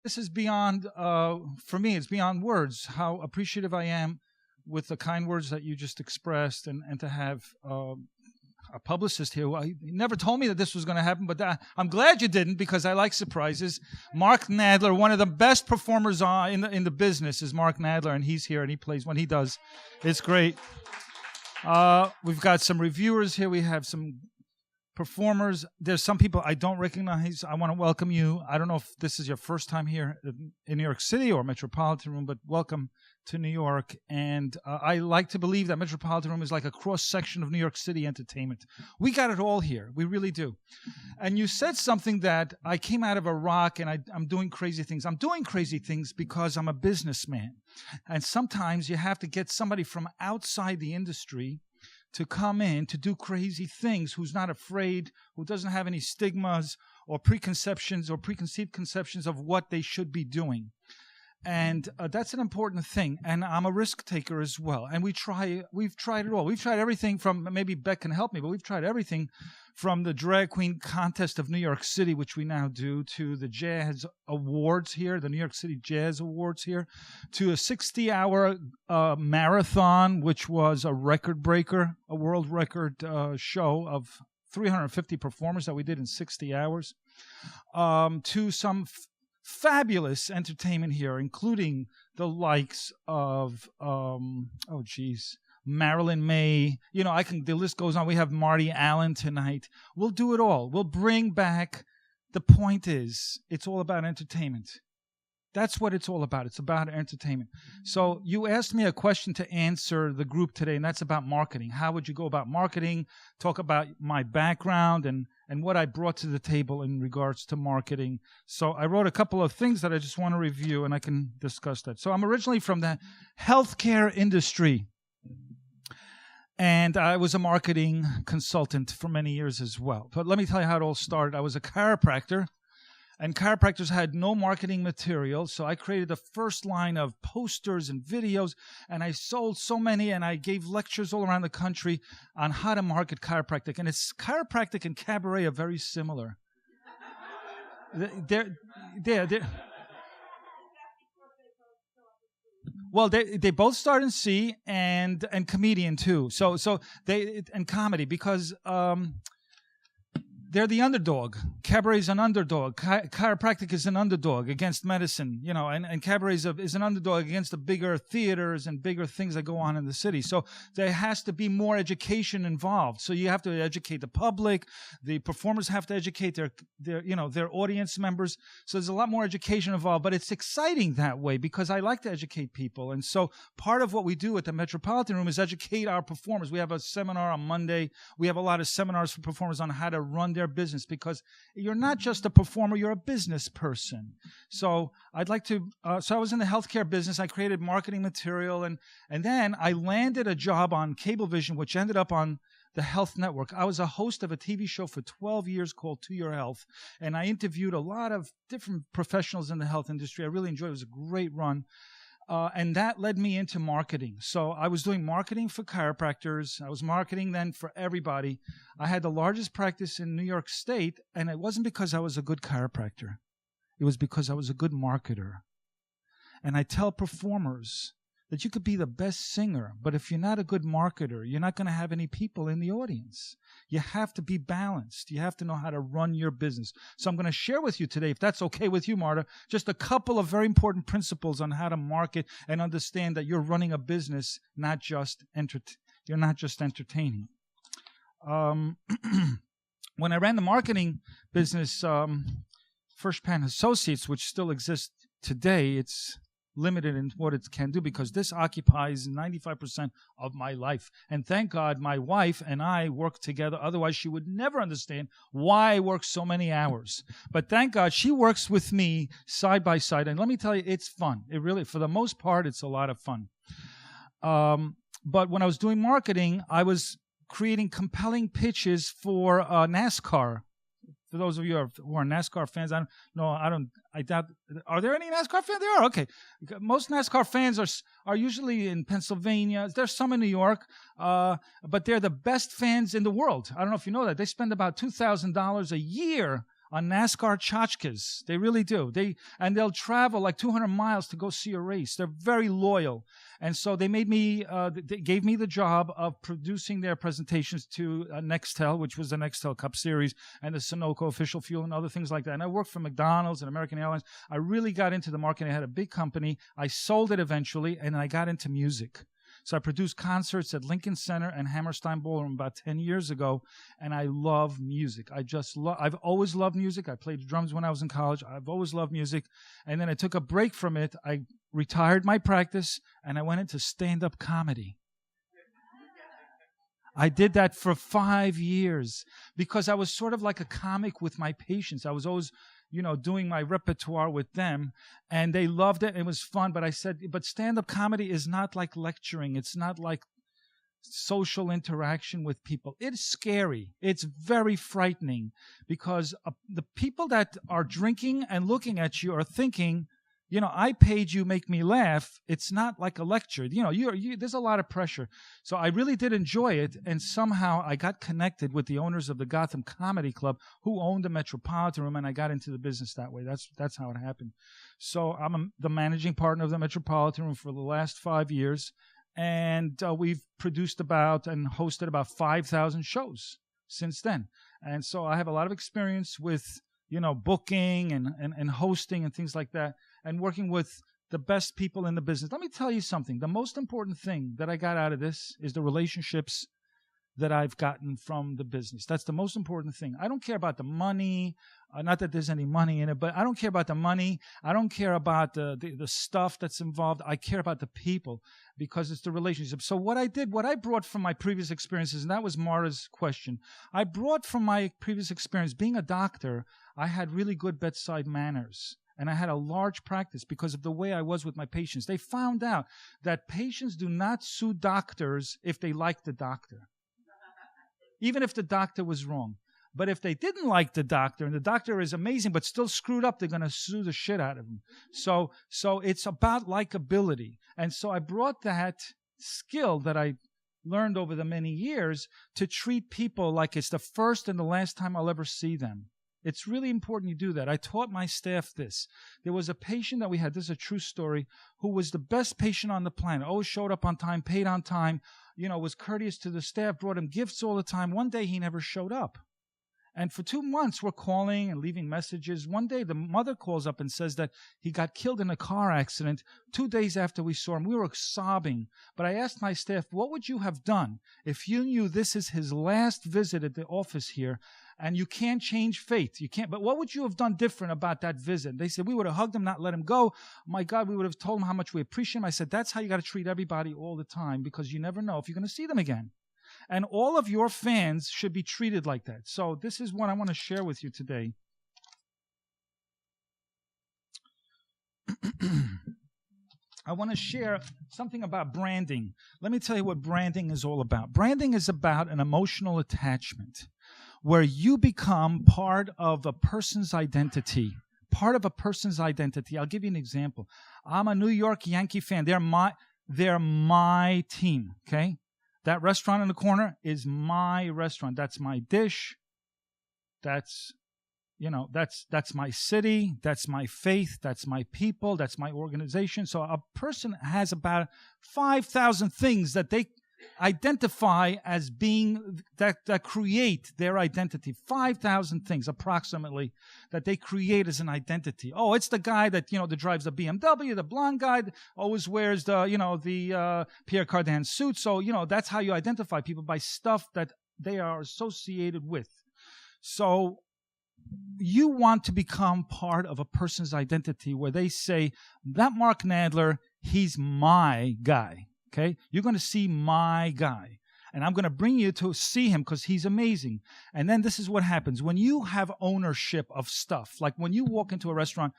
This is beyond, for me, it's beyond words, how appreciative I am with the kind words that you just expressed, and to have a publicist here. Well, he never told me that this was going to happen, but I'm glad you didn't, because I like surprises. Mark Nadler, one of the best performers in the business, is Mark Nadler, and he's here, and he plays when he does. It's great. We've got some reviewers here. We have some performers. There's some people I don't recognize. I want to welcome you. I don't know if this is your first time here in New York City or Metropolitan Room, but welcome to New York. And I like to believe that Metropolitan Room is like a cross-section of New York City entertainment. We got it all here. We really do. And you said something that I came out of a rock and I'm doing crazy things. I'm doing crazy things because I'm a businessman. And sometimes you have to get somebody from outside the industry to come in to do crazy things, who's not afraid, who doesn't have any stigmas or preconceptions or preconceived conceptions of what they should be doing. And that's an important thing. And I'm a risk taker as well. And we've tried it all. We've tried everything from, maybe Beck can help me, but we've tried everything from the Drag Queen Contest of New York City, which we now do, to the Jazz Awards here, the New York City Jazz Awards here, to a 60-hour marathon, which was a record breaker, a world record show of 350 performers that we did in 60 hours, to some fabulous entertainment here, including the likes of, Marilyn May. You know, the list goes on. We have Marty Allen tonight. We'll do it all. We'll bring back, the point is, it's all about entertainment. That's what it's all about. It's about entertainment. So you asked me a question to answer the group today, and that's about marketing. How would you go about marketing? Talk about my background and what I brought to the table in regards to marketing. So I wrote a couple of things that I just want to review, and I can discuss that. So I'm originally from the healthcare industry, and I was a marketing consultant for many years as well. But let me tell you how it all started. I was a chiropractor. And chiropractors had no marketing material, so I created the first line of posters and videos, and I sold so many, and I gave lectures all around the country on how to market chiropractic. And chiropractic and cabaret are very similar. Well, they both start in C, and comedian too. So they and comedy, because they're the underdog. Cabaret is an underdog. Chiropractic is an underdog against medicine, you know, and cabaret is an underdog against the bigger theaters and bigger things that go on in the city. So there has to be more education involved. So you have to educate the public. The performers have to educate their audience members. So there's a lot more education involved, but it's exciting that way because I like to educate people. And so part of what we do at the Metropolitan Room is educate our performers. We have a seminar on Monday. We have a lot of seminars for performers on how to run their business, because you're not just a performer, you're a business person. So I'd like to, so I was in the healthcare business. I created marketing material, and then I landed a job on Cablevision, which ended up on the Health Network. I was a host of a TV show for 12 years called To Your Health, and I interviewed a lot of different professionals in the health industry. I really enjoyed it. It was a great run. And that led me into marketing. So I was doing marketing for chiropractors. I was marketing then for everybody. I had the largest practice in New York State, and it wasn't because I was a good chiropractor. It was because I was a good marketer. And I tell performers that you could be the best singer, but if you're not a good marketer, you're not going to have any people in the audience. You have to be balanced. You have to know how to run your business. So I'm going to share with you today, if that's okay with you, Marta, just a couple of very important principles on how to market and understand that you're running a business, not just you're not just entertaining. When I ran the marketing business, Furshpan Associates, which still exists today, it's limited in what it can do because this occupies 95% of my life. And thank God my wife and I work together. Otherwise, she would never understand why I work so many hours. But thank God she works with me side by side. And let me tell you, it's fun. It really, for the most part, it's a lot of fun. But when I was doing marketing, I was creating compelling pitches for NASCAR. For those of you who are NASCAR fans, I doubt. Are there any NASCAR fans? There are. Okay. Most NASCAR fans are usually in Pennsylvania. There's some in New York, but they're the best fans in the world. I don't know if you know that. They spend about $2,000 a year on NASCAR tchotchkes. They really do. They'll travel like 200 miles to go see a race. They're very loyal. And so they gave me the job of producing their presentations to Nextel, which was the Nextel Cup Series, and the Sunoco Official Fuel and other things like that. And I worked for McDonald's and American Airlines. I really got into the market. I had a big company. I sold it eventually, and I got into music. So I produced concerts at Lincoln Center and Hammerstein Ballroom about 10 years ago, and I love music. I've always loved music. I played drums when I was in college. I've always loved music. And then I took a break from it. I retired my practice, and I went into stand-up comedy. I did that for 5 years because I was sort of like a comic with my patients. I was always doing my repertoire with them, and they loved it. It was fun, but I said, but stand-up comedy is not like lecturing. It's not like social interaction with people. It's scary. It's very frightening because the people that are drinking and looking at you are thinking, I paid you, make me laugh. It's not like a lecture. There's a lot of pressure. So I really did enjoy it, and somehow I got connected with the owners of the Gotham Comedy Club who owned the Metropolitan Room, and I got into the business that way. That's how it happened. So I'm the managing partner of the Metropolitan Room for the last 5 years, and we've produced and hosted about 5,000 shows since then. And so I have a lot of experience with booking and hosting and things like that, and working with the best people in the business. Let me tell you something. The most important thing that I got out of this is the relationships that I've gotten from the business. That's the most important thing. I don't care about the money, not that there's any money in it, but I don't care about the money. I don't care about the stuff that's involved. I care about the people because it's the relationship. So what I brought from my previous experiences, and that was Mara's question, I brought from my previous experience, being a doctor, I had really good bedside manners. And I had a large practice because of the way I was with my patients. They found out that patients do not sue doctors if they like the doctor, even if the doctor was wrong. But if they didn't like the doctor and the doctor is amazing but still screwed up, they're going to sue the shit out of him. So it's about likability. And so I brought that skill that I learned over the many years to treat people like it's the first and the last time I'll ever see them. It's really important you do that. I taught my staff this. There was a patient that we had, this is a true story, who was the best patient on the planet, always showed up on time, paid on time, was courteous to the staff, brought him gifts all the time. One day he never showed up. And for 2 months, we're calling and leaving messages. One day, the mother calls up and says that he got killed in a car accident 2 days after we saw him. We were sobbing. But I asked my staff, what would you have done if you knew this is his last visit at the office here, and you can't change fate? You can't. But what would you have done different about that visit? They said, we would have hugged him, not let him go. My God, we would have told him how much we appreciate him. I said, that's how you got to treat everybody all the time, because you never know if you're going to see them again. And all of your fans should be treated like that. So this is what I want to share with you today. I want to share something about branding. Let me tell you what branding is all about. Branding is about an emotional attachment where you become part of a person's identity. Part of a person's identity. I'll give you an example. I'm a New York Yankee fan. They're my team, okay? That restaurant in the corner is my restaurant. That's my dish. That's my city. That's my faith. That's my people. That's my organization. So a person has about 5,000 things that they identify as being, that create their identity. 5,000 things approximately that they create as an identity. Oh, it's the guy that, that drives the BMW, the blonde guy that always wears the Pierre Cardin suit. So, that's how you identify people, by stuff that they are associated with. So you want to become part of a person's identity where they say, that Mark Nadler, he's my guy. Okay, you're going to see my guy, and I'm going to bring you to see him because he's amazing. And then this is what happens when you have ownership of stuff. Like when you walk into a restaurant,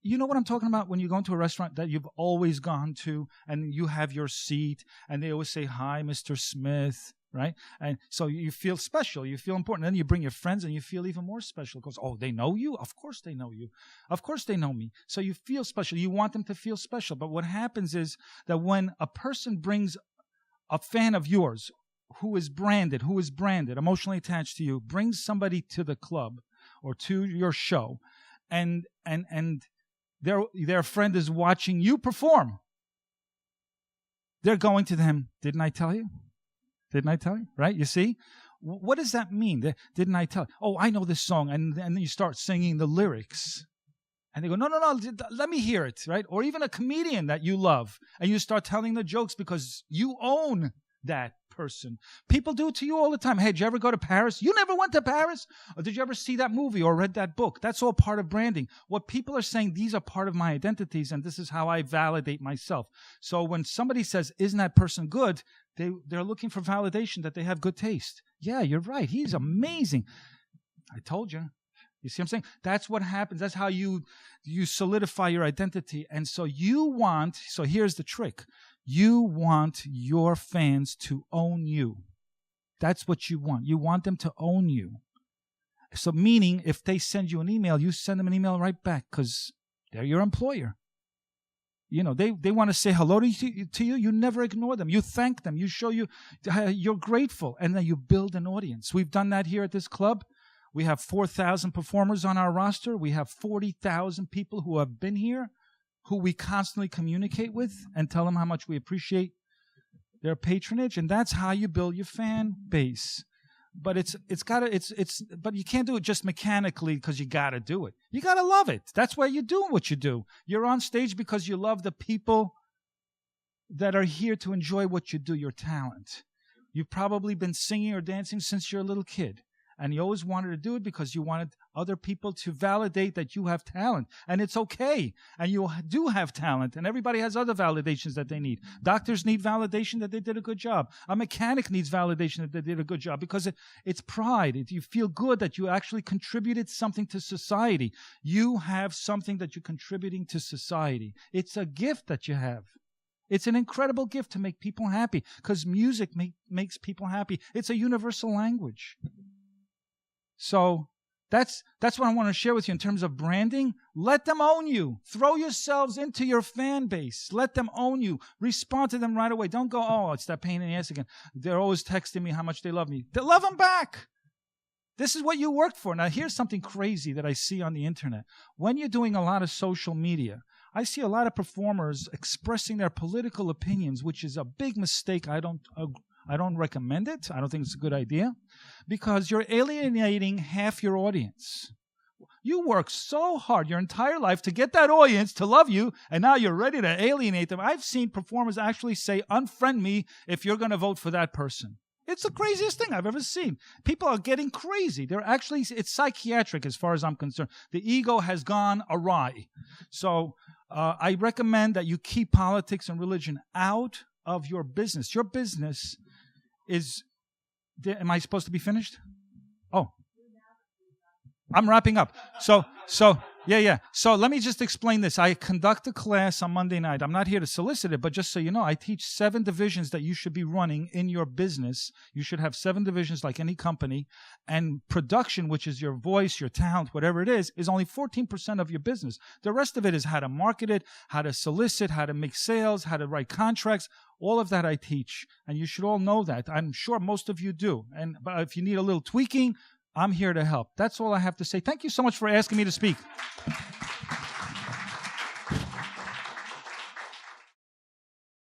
you know what I'm talking about? When you go into a restaurant that you've always gone to, and you have your seat, and they always say, "Hi, Mr. Smith," right? And so you feel special, you feel important. Then you bring your friends, and you feel even more special because, oh, they know you? Of course they know you. Of course they know me. So you feel special. You want them to feel special. But what happens is that when a person brings a fan of yours who is branded, emotionally attached to you, brings somebody to the club or to your show, and their friend is watching you perform, they're going to them, didn't I tell you? Didn't I tell you? Right? You see? What does that mean? Didn't I tell you? Oh, I know this song. And then you start singing the lyrics. And they go, no, let me hear it, right? Or even a comedian that you love, and you start telling the jokes because you own that person. People do it to you all the time. Hey, did you ever go to Paris? You never went to Paris? Or did you ever see that movie or read that book? That's all part of branding. What people are saying, these are part of my identities, and this is how I validate myself. So when somebody says, isn't that person good? They're looking for validation that they have good taste. Yeah, you're right. He's amazing. I told you. You see what I'm saying? That's what happens. That's how you solidify your identity. And so here's the trick. You want your fans to own you. That's what you want. You want them to own you. So meaning, if they send you an email, you send them an email right back because they're your employer. You know, they want to say hello to you. You never ignore them. You thank them. You show you're grateful. And then you build an audience. We've done that here at this club. We have 4,000 performers on our roster. We have 40,000 people who have been here, who we constantly communicate with and tell them how much we appreciate their patronage. And that's how you build your fan base. But but you can't do it just mechanically because you got to do it. You got to love it. That's why you're doing what you do. You're on stage because you love the people that are here to enjoy what you do, your talent. You've probably been singing or dancing since you're a little kid. And you always wanted to do it because you wanted other people to validate that you have talent. And it's okay. And you do have talent. And everybody has other validations that they need. Doctors need validation that they did a good job. A mechanic needs validation that they did a good job because it's pride. You feel good that you actually contributed something to society. You have something that you're contributing to society. It's a gift that you have. It's an incredible gift to make people happy because music makes people happy. It's a universal language. So that's what I want to share with you in terms of branding. Let them own you. Throw yourselves into your fan base. Let them own you. Respond to them right away. Don't go, oh, it's that pain in the ass again. They're always texting me how much they love me. They love them back. This is what you worked for. Now, here's something crazy that I see on the internet. When you're doing a lot of social media, I see a lot of performers expressing their political opinions, which is a big mistake. I don't recommend it. I don't think it's a good idea because you're alienating half your audience. You work so hard your entire life to get that audience to love you, and now you're ready to alienate them. I've seen performers actually say, unfriend me if you're going to vote for that person. It's the craziest thing I've ever seen. People are getting crazy. It's psychiatric as far as I'm concerned. The ego has gone awry. So I recommend that you keep politics and religion out of your business. Your business is, am I supposed to be finished? Oh, I'm wrapping up. So let me just explain this. I conduct a class on Monday night. I'm not here to solicit it, but just so you know, I teach 7 divisions that you should be running in your business. You should have 7 divisions like any company. And production, which is your voice, your talent, whatever it is only 14% of your business. The rest of it is how to market it, how to solicit, how to make sales, how to write contracts. All of that I teach. And you should all know that. I'm sure most of you do. But if you need a little tweaking, I'm here to help. That's all I have to say. Thank you so much for asking me to speak.